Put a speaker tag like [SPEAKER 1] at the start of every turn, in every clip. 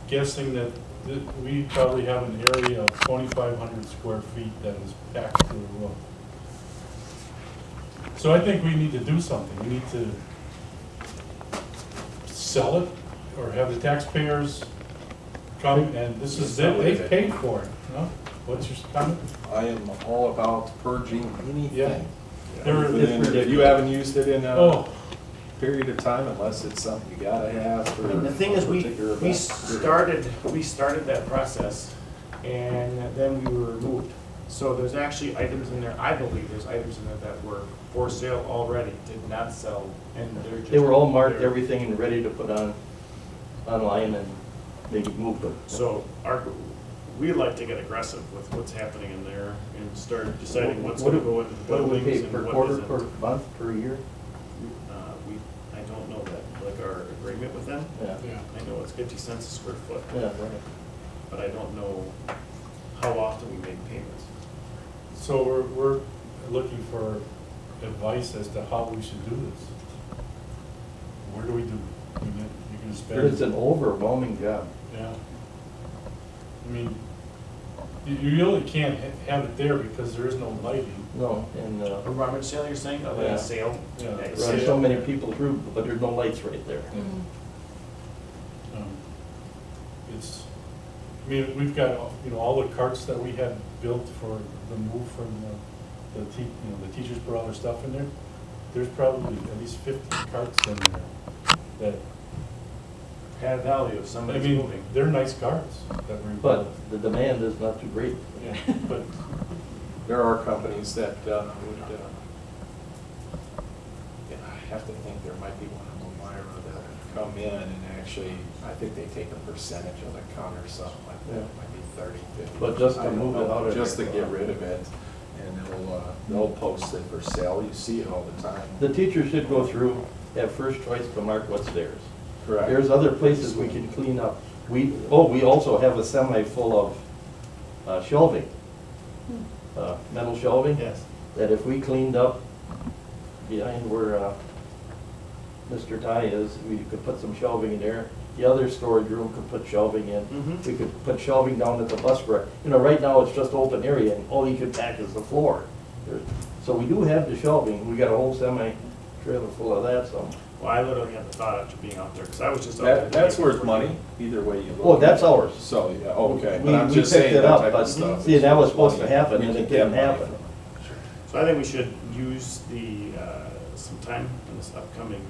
[SPEAKER 1] guessing that we probably have an area of 2,500 square feet that is packed to the roof. So I think we need to do something. We need to sell it or have the taxpayers come, and this is it, they've paid for it, no? What's your comment?
[SPEAKER 2] I am all about purging anything. If you haven't used it in a period of time, unless it's something you gotta have for
[SPEAKER 3] And the thing is,
[SPEAKER 2] a particular event.
[SPEAKER 3] we started that process, and then we were removed. So there's actually items in there, I believe there's items in there that were for sale already, did not sell, and they're just.
[SPEAKER 4] They were all marked, everything, and ready to put online, and they moved them.
[SPEAKER 3] So we'd like to get aggressive with what's happening in there and start deciding what's gonna go into the
[SPEAKER 4] What do we
[SPEAKER 3] buildings
[SPEAKER 4] pay, per
[SPEAKER 3] and what
[SPEAKER 4] quarter,
[SPEAKER 3] isn't.
[SPEAKER 4] per month, per year?
[SPEAKER 3] I don't know that, like our agreement with them,
[SPEAKER 4] Yeah,
[SPEAKER 3] I know it's 50 cents a square foot,
[SPEAKER 4] yeah, right.
[SPEAKER 3] but I don't know how often we make payments.
[SPEAKER 1] So we're looking for advice as to how we should do this. Where do we do it? I mean, you can spend.
[SPEAKER 4] It's an overwhelming job.
[SPEAKER 1] Yeah. I mean, you really can't have it there because there is no lighting.
[SPEAKER 4] No, and,
[SPEAKER 3] A rummage sale, you're saying, like
[SPEAKER 4] Yeah.
[SPEAKER 3] a sale?
[SPEAKER 1] Yeah.
[SPEAKER 3] Yeah,
[SPEAKER 4] run
[SPEAKER 3] sale.
[SPEAKER 4] so many people through, but there's no lights right there.
[SPEAKER 1] It's, I mean, we've got, all the carts that we had built for the move from the teachers put all their stuff in there. There's probably at least 50 carts in there that,
[SPEAKER 3] Had value if
[SPEAKER 1] I
[SPEAKER 3] somebody's
[SPEAKER 1] mean,
[SPEAKER 3] moving.
[SPEAKER 1] they're nice carts that we
[SPEAKER 4] But
[SPEAKER 1] built.
[SPEAKER 4] the demand is not too great.
[SPEAKER 1] Yeah, but,
[SPEAKER 2] There are companies that would, I have to think there might be one in Elmira that would come in and actually, I think they take a percentage of the counter, something like that,
[SPEAKER 4] Yeah.
[SPEAKER 2] might be 30, 50.
[SPEAKER 4] But just to
[SPEAKER 2] I don't
[SPEAKER 4] move it
[SPEAKER 2] know,
[SPEAKER 4] out of
[SPEAKER 2] just to
[SPEAKER 4] there.
[SPEAKER 2] get rid of it, and they'll post it for sale, you see it all the time.
[SPEAKER 4] The teachers should go through, have first choice to mark what's theirs.
[SPEAKER 2] Correct.
[SPEAKER 4] There's other places we can clean up. We also have a semi full of shelving, metal shelving.
[SPEAKER 3] Yes.
[SPEAKER 4] That if we cleaned up behind where Mr. Ty is, we could put some shelving in there. The other storage room could put shelving in.
[SPEAKER 3] Mhm.
[SPEAKER 4] We could put shelving down at the bus break. Right now it's just open area and all you could pack is the floor. So we do have the shelving. We got a whole semi trailer full of that, so.
[SPEAKER 3] Well, I literally had the thought after being out there, because I was just out there.
[SPEAKER 2] That's
[SPEAKER 3] the day
[SPEAKER 2] worth
[SPEAKER 3] before.
[SPEAKER 2] money, either way you look.
[SPEAKER 4] Oh, that's ours.
[SPEAKER 2] So, yeah, okay,
[SPEAKER 4] We
[SPEAKER 2] but I'm just
[SPEAKER 4] picked
[SPEAKER 2] saying
[SPEAKER 4] it
[SPEAKER 2] that
[SPEAKER 4] up,
[SPEAKER 2] type
[SPEAKER 4] but
[SPEAKER 2] of stuff.
[SPEAKER 4] see,
[SPEAKER 2] is
[SPEAKER 4] that was
[SPEAKER 2] worth
[SPEAKER 4] supposed to
[SPEAKER 2] money.
[SPEAKER 4] happen
[SPEAKER 2] We
[SPEAKER 4] and
[SPEAKER 2] can
[SPEAKER 4] it didn't
[SPEAKER 2] get money
[SPEAKER 4] happen.
[SPEAKER 2] from it.
[SPEAKER 3] So I think we should use some time in this upcoming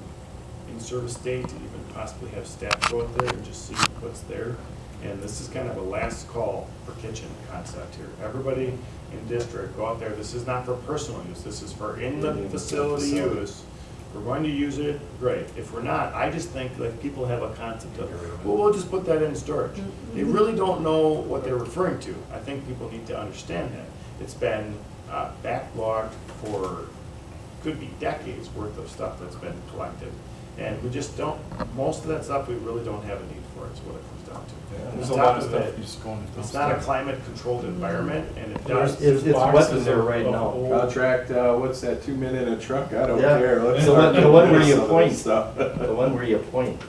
[SPEAKER 3] in-service day to even possibly have staff go out there and just see what's there. And this is kind of a last call for kitchen concept here. Everybody in district, go out there. This is not for personal use. This is for in the facility use. If we're going to use it, great. If we're not, I just think like people have a concept of, well, we'll just put that in storage. They really don't know what they're referring to. I think people need to understand that. It's been backlogged for, could be decades worth of stuff that's been collected. And we just don't, most of that stuff we really don't have a need for, is what it comes down to. And
[SPEAKER 1] there's
[SPEAKER 3] on
[SPEAKER 1] a lot
[SPEAKER 3] top
[SPEAKER 1] of
[SPEAKER 3] of
[SPEAKER 1] stuff
[SPEAKER 3] it,
[SPEAKER 1] you just go into.
[SPEAKER 3] it's not a climate-controlled environment, and it
[SPEAKER 1] There's-
[SPEAKER 3] does.
[SPEAKER 1] there's
[SPEAKER 4] It's wet in
[SPEAKER 1] boxes
[SPEAKER 4] there
[SPEAKER 1] of-
[SPEAKER 4] right
[SPEAKER 1] of
[SPEAKER 4] now.
[SPEAKER 1] old-
[SPEAKER 2] Contract, what's that, 2 men in a truck? I don't
[SPEAKER 4] Yeah.
[SPEAKER 2] care. Let's
[SPEAKER 4] The one-
[SPEAKER 2] start
[SPEAKER 4] the one where
[SPEAKER 2] doing
[SPEAKER 4] you
[SPEAKER 2] some of
[SPEAKER 4] point.
[SPEAKER 2] this stuff.
[SPEAKER 4] The one where you point,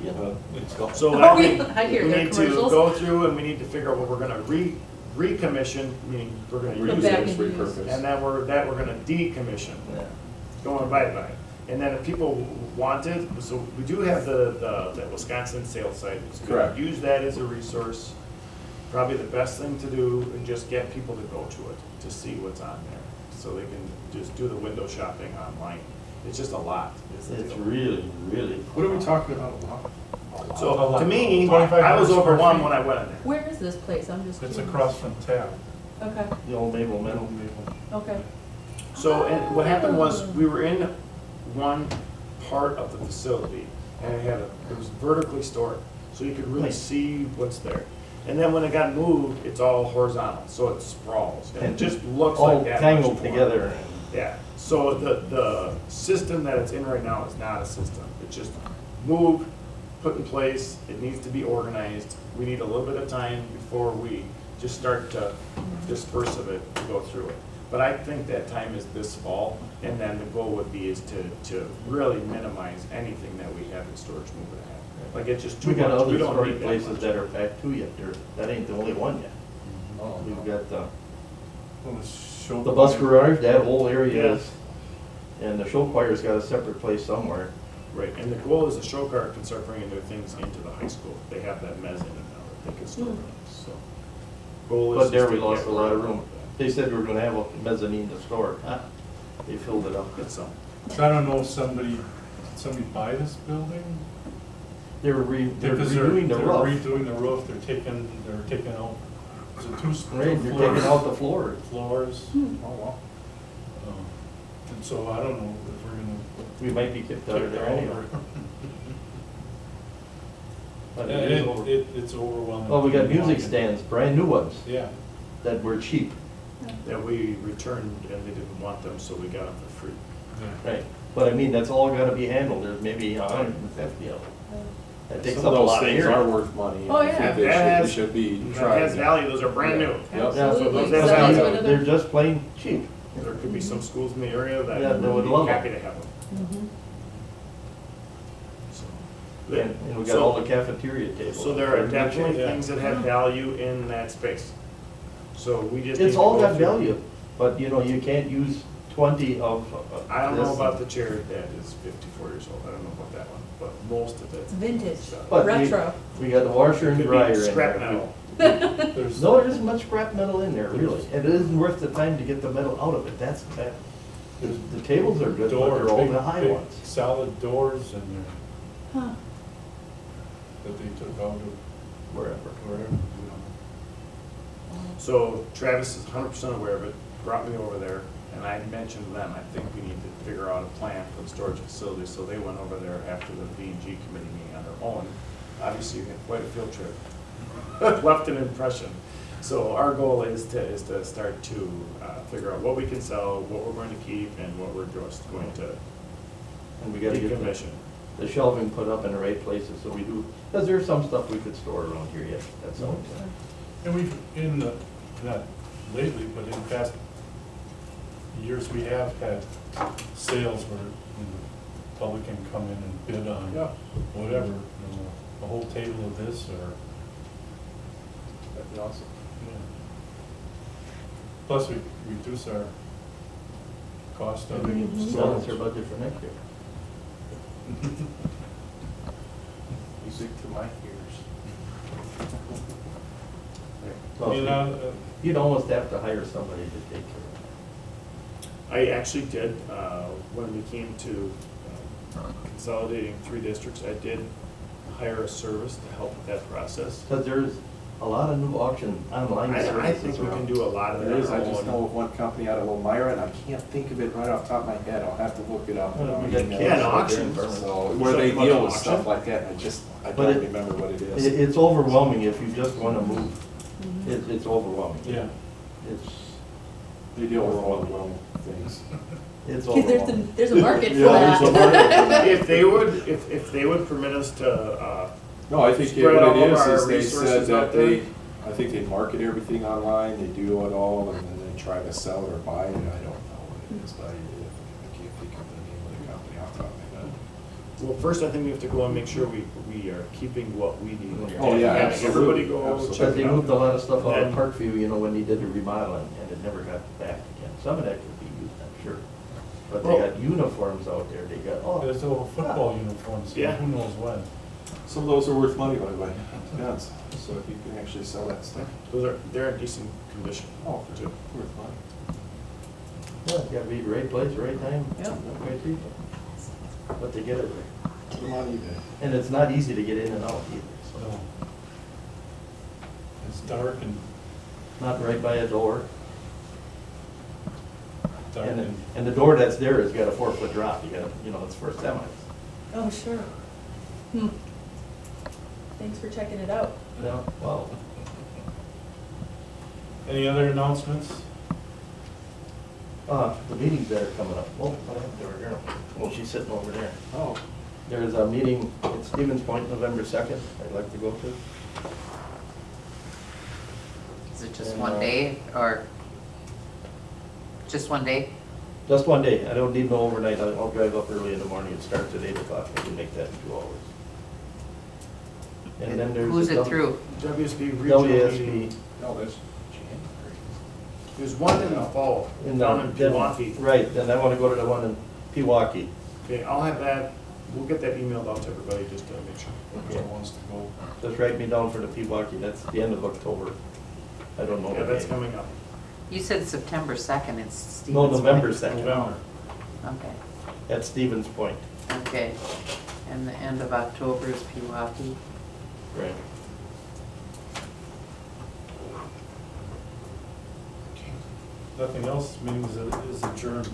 [SPEAKER 1] Let's go.
[SPEAKER 3] So
[SPEAKER 5] Oh,
[SPEAKER 3] I think
[SPEAKER 5] yeah, I hear
[SPEAKER 3] we
[SPEAKER 5] their
[SPEAKER 3] need to
[SPEAKER 5] commercials.
[SPEAKER 3] go through and we need to figure out what we're gonna recommission, meaning we're gonna
[SPEAKER 5] Put
[SPEAKER 3] use
[SPEAKER 5] back
[SPEAKER 3] it,
[SPEAKER 5] into use.
[SPEAKER 2] repurpose.
[SPEAKER 3] and then we're gonna decommission,
[SPEAKER 4] Yeah.
[SPEAKER 3] going bye-bye. And then if people want it, so we do have that Wisconsin sales site. It's good.
[SPEAKER 2] Correct.
[SPEAKER 3] Use that as a resource. Probably the best thing to do, and just get people to go to it, to see what's on there, so they can just do the window shopping online. It's just a lot. is the
[SPEAKER 4] It's
[SPEAKER 3] deal.
[SPEAKER 4] really, really.
[SPEAKER 2] What are we talking about? A lot.
[SPEAKER 3] So, to me,
[SPEAKER 1] 2,500
[SPEAKER 3] I was
[SPEAKER 1] square
[SPEAKER 3] overwhelmed
[SPEAKER 1] feet.
[SPEAKER 3] when I went in there.
[SPEAKER 5] Where is this place? I'm just
[SPEAKER 1] It's
[SPEAKER 5] curious.
[SPEAKER 1] across from Tab.
[SPEAKER 5] Okay,
[SPEAKER 4] The old Mayville Middle.
[SPEAKER 5] okay.
[SPEAKER 3] So, and what happened was, we were in one part of the facility, and it was vertically stored, so you could really see what's there. And then when it got moved, it's all horizontal, so it sprawls, and it just looks
[SPEAKER 4] All
[SPEAKER 3] like that.
[SPEAKER 4] tangled
[SPEAKER 3] much more.
[SPEAKER 4] together.
[SPEAKER 3] Yeah, so the system that it's in right now is not a system. It's just moved, put in place, it needs to be organized. We need a little bit of time before we just start to disperse of it to go through it. But I think that time is this fall, and then the goal would be is to really minimize anything that we have in storage moving ahead. Like it's just too
[SPEAKER 4] We got
[SPEAKER 3] much, we
[SPEAKER 4] other
[SPEAKER 3] don't
[SPEAKER 4] storage
[SPEAKER 3] need that
[SPEAKER 4] places
[SPEAKER 3] much.
[SPEAKER 4] that are packed too yet, that ain't the only one yet.
[SPEAKER 2] Oh,
[SPEAKER 4] We've got
[SPEAKER 2] Well, the show
[SPEAKER 4] the bus
[SPEAKER 2] choir-
[SPEAKER 4] garage, that whole area
[SPEAKER 3] Yeah.
[SPEAKER 4] is, and the show choir's got a separate place somewhere.
[SPEAKER 3] Right, and the goal is the show car can start bringing their things into the high school. They have that mezzanine now that they can store things, so. Goal is
[SPEAKER 4] But there
[SPEAKER 3] just
[SPEAKER 4] we
[SPEAKER 3] to
[SPEAKER 4] lost
[SPEAKER 3] get
[SPEAKER 4] a lot of
[SPEAKER 3] rid
[SPEAKER 4] room. They said we were gonna have a mezzanine to store. They filled it up.
[SPEAKER 3] Get some.
[SPEAKER 1] So I don't know if somebody buy this building?
[SPEAKER 4] They're
[SPEAKER 1] Because
[SPEAKER 4] redoing the
[SPEAKER 1] they're
[SPEAKER 4] roof.
[SPEAKER 1] redoing the roof, they're taking out, is it two
[SPEAKER 4] Right, they're taking out the floors.
[SPEAKER 1] floors?
[SPEAKER 5] Hmm.
[SPEAKER 2] Oh, wow.
[SPEAKER 1] And so I don't know if we're gonna.
[SPEAKER 4] We might be kicked out of there
[SPEAKER 1] take
[SPEAKER 4] anyway.
[SPEAKER 1] over.
[SPEAKER 4] But
[SPEAKER 1] Yeah,
[SPEAKER 4] it is over-
[SPEAKER 1] it's overwhelming.
[SPEAKER 4] Well, we got music stands, brand new ones,
[SPEAKER 1] Yeah,
[SPEAKER 4] that were cheap.
[SPEAKER 3] That we returned and they didn't want them, so we got them for free.
[SPEAKER 1] yeah.
[SPEAKER 4] Right. But I mean, that's all gotta be handled. There's maybe 150 of them. That takes
[SPEAKER 2] Some
[SPEAKER 4] up
[SPEAKER 2] of
[SPEAKER 4] a
[SPEAKER 2] those
[SPEAKER 4] lot of
[SPEAKER 2] things
[SPEAKER 4] area.
[SPEAKER 2] are worth money. and
[SPEAKER 5] Oh,
[SPEAKER 2] I
[SPEAKER 5] yeah.
[SPEAKER 2] think They should be
[SPEAKER 3] That
[SPEAKER 2] tried.
[SPEAKER 3] has value, those are brand new.
[SPEAKER 2] Yep.
[SPEAKER 3] So
[SPEAKER 5] Absolutely.
[SPEAKER 3] those
[SPEAKER 5] So
[SPEAKER 3] have
[SPEAKER 5] that's
[SPEAKER 3] value.
[SPEAKER 5] what it-
[SPEAKER 4] They're just plain cheap.
[SPEAKER 3] There could be some schools in the area that
[SPEAKER 4] Yeah, they would
[SPEAKER 3] would
[SPEAKER 4] love
[SPEAKER 3] be
[SPEAKER 4] them.
[SPEAKER 3] happy to have them.
[SPEAKER 5] Mhm.
[SPEAKER 3] So-
[SPEAKER 4] And we got all the cafeteria tables.
[SPEAKER 3] So there are definitely
[SPEAKER 1] Yeah.
[SPEAKER 3] things that have value in that space. So we just. need
[SPEAKER 4] It's
[SPEAKER 3] to
[SPEAKER 4] all
[SPEAKER 3] go
[SPEAKER 4] got
[SPEAKER 3] through-
[SPEAKER 4] value, but you know, you can't use 20 of
[SPEAKER 3] I don't know
[SPEAKER 4] this.
[SPEAKER 3] about the chair that is 54 years old, I don't know about that one, but most of it.
[SPEAKER 5] It's vintage,
[SPEAKER 4] But we-
[SPEAKER 5] retro.
[SPEAKER 4] We got the washer and
[SPEAKER 3] Could
[SPEAKER 4] dryer
[SPEAKER 3] be
[SPEAKER 4] in
[SPEAKER 3] scrap
[SPEAKER 4] there.
[SPEAKER 3] metal.
[SPEAKER 1] There's,
[SPEAKER 4] No, there isn't much scrap metal in there, really. And it isn't worth the time to get the metal out of it, that's bad. The tables are good, but
[SPEAKER 1] door,
[SPEAKER 4] they're all
[SPEAKER 1] big,
[SPEAKER 4] the high
[SPEAKER 1] big
[SPEAKER 4] ones.
[SPEAKER 1] solid doors in there
[SPEAKER 5] Huh.
[SPEAKER 1] that they took out of
[SPEAKER 4] Wherever.
[SPEAKER 1] wherever, you know.
[SPEAKER 3] So Travis is 100% aware of it, brought me over there, and I mentioned to them, I think we need to figure out a plan for the storage facility, so they went over there after the B&G committee meeting on their own. Obviously, we had quite a field trip, left an impression. So our goal is to start to figure out what we can sell, what we're going to keep, and what we're just going to
[SPEAKER 4] And we gotta get
[SPEAKER 3] decommission.
[SPEAKER 4] the shelving put up in the right places, so we do, because there's some stuff we could store around here yet, that's all.
[SPEAKER 1] And we've, not lately, but in past years, we have had sales where, you know, the public can come in and bid on
[SPEAKER 2] Yeah.
[SPEAKER 1] whatever, you know, a whole table of this or,
[SPEAKER 2] That'd be awesome.
[SPEAKER 1] yeah. Plus, we reduce our cost on.
[SPEAKER 4] And we can
[SPEAKER 5] Mhm.
[SPEAKER 4] balance our budget for next year.
[SPEAKER 2] Music to my ears.
[SPEAKER 4] So
[SPEAKER 1] You know,
[SPEAKER 4] you'd almost have to hire somebody to take care
[SPEAKER 3] I actually did, when we came to consolidating 3 districts, I did hire a service to help with that process.
[SPEAKER 4] of it. Because there's a lot of new auction online
[SPEAKER 3] I
[SPEAKER 4] services
[SPEAKER 3] think we can
[SPEAKER 4] around.
[SPEAKER 3] do a lot of that.
[SPEAKER 2] There is, I
[SPEAKER 3] on our
[SPEAKER 2] just
[SPEAKER 3] own.
[SPEAKER 2] know of one company out of Elmira, and I can't think of it right off the top of my head, I'll have to look it up.
[SPEAKER 4] Well, we got
[SPEAKER 2] Email
[SPEAKER 4] kids
[SPEAKER 3] Yeah, an
[SPEAKER 2] it.
[SPEAKER 4] out there
[SPEAKER 3] auction.
[SPEAKER 4] in Vernon.
[SPEAKER 2] So, where they
[SPEAKER 3] Something
[SPEAKER 2] deal
[SPEAKER 3] about
[SPEAKER 2] with
[SPEAKER 3] an
[SPEAKER 2] stuff
[SPEAKER 3] auction?
[SPEAKER 2] like that, I
[SPEAKER 4] But
[SPEAKER 2] don't
[SPEAKER 4] it-
[SPEAKER 2] remember what it is.
[SPEAKER 4] It's overwhelming if you just want to move.
[SPEAKER 5] Mhm.
[SPEAKER 4] It's overwhelming.
[SPEAKER 1] yeah.
[SPEAKER 4] It's,
[SPEAKER 2] They deal with all the wrong things.
[SPEAKER 4] it's
[SPEAKER 5] There's
[SPEAKER 4] overwhelming.
[SPEAKER 5] there's a market for
[SPEAKER 2] Yeah, there's a
[SPEAKER 5] that.
[SPEAKER 2] market for that.
[SPEAKER 3] If they would permit us to,
[SPEAKER 2] No, I think
[SPEAKER 3] Spread
[SPEAKER 2] what
[SPEAKER 3] all
[SPEAKER 2] it
[SPEAKER 3] of our
[SPEAKER 2] is they said
[SPEAKER 3] resources out
[SPEAKER 2] that they, I think they market everything online, they do it all, and then they try to sell it or buy it, I don't know what it is, but I can't think of the name of the company off the top of my head.
[SPEAKER 3] well, first I think we have to go and make sure we are keeping what we need.
[SPEAKER 4] Oh,
[SPEAKER 2] yeah,
[SPEAKER 3] And have
[SPEAKER 2] absolutely,
[SPEAKER 3] Everybody go
[SPEAKER 2] absolutely.
[SPEAKER 3] check
[SPEAKER 4] Because
[SPEAKER 3] it
[SPEAKER 4] they moved a
[SPEAKER 3] out.
[SPEAKER 4] lot of stuff out of
[SPEAKER 3] And-
[SPEAKER 4] Parkview, you know, when they did the remodeling, and it never got back again. Some of that could be used, I'm sure. But they
[SPEAKER 3] Well-
[SPEAKER 4] got uniforms out there, they got, oh,
[SPEAKER 1] There's all football uniforms,
[SPEAKER 3] Yeah.
[SPEAKER 1] who knows when.
[SPEAKER 2] Some of those are worth money, by the way, depends, so if you can actually sell that stuff,
[SPEAKER 3] They're in decent condition.
[SPEAKER 2] oh, for
[SPEAKER 3] too.
[SPEAKER 2] worth money.
[SPEAKER 4] yeah, you gotta be the right place, right time,
[SPEAKER 5] Yep.
[SPEAKER 4] right people. But they get it there.
[SPEAKER 2] Put them on eBay.
[SPEAKER 4] And it's not easy to get in and out either, so.
[SPEAKER 1] No. It's dark and,
[SPEAKER 4] Not right by a door.
[SPEAKER 1] dark and,
[SPEAKER 4] And the door that's there has got a 4-foot drop, you gotta, you know, it's for semis.
[SPEAKER 5] Oh, sure. Hmm. Thanks for checking it out.
[SPEAKER 4] Yeah, well,
[SPEAKER 1] any other announcements?
[SPEAKER 4] the meetings that are coming up, well, what happened to our girl? Well, she's sitting over there.
[SPEAKER 2] Oh,
[SPEAKER 4] There's a meeting at Stevens Point, November 2nd, I'd like to go to.
[SPEAKER 6] Is it just one day or just one day?
[SPEAKER 4] Just one day, I don't need no overnight, I'll drive up early in the morning, it starts at 8 o'clock, I can make that in 2 hours. And then there's.
[SPEAKER 6] Who's
[SPEAKER 4] a
[SPEAKER 6] it through?
[SPEAKER 3] WSB regional meeting.
[SPEAKER 4] WSB.
[SPEAKER 2] No, that's January.
[SPEAKER 3] There's one in the fall, down in Pewaukee.
[SPEAKER 4] Right, then I wanna go to the one in Pewaukee.
[SPEAKER 3] Okay, I'll have that, we'll get that emailed out to everybody just to make sure.
[SPEAKER 1] Whoever wants to go.
[SPEAKER 4] Just write me down for the Pewaukee, that's the end of October. I don't know
[SPEAKER 3] Yeah,
[SPEAKER 4] the
[SPEAKER 3] that's
[SPEAKER 4] date.
[SPEAKER 3] coming up.
[SPEAKER 6] You said September 2nd, it's Stevens
[SPEAKER 4] No,
[SPEAKER 6] Point.
[SPEAKER 4] November 2nd,
[SPEAKER 3] November.
[SPEAKER 6] Okay,
[SPEAKER 4] at Stevens Point.
[SPEAKER 6] okay. And the end of October is Pewaukee.
[SPEAKER 4] Right.
[SPEAKER 1] Nothing else, meeting is adjourned.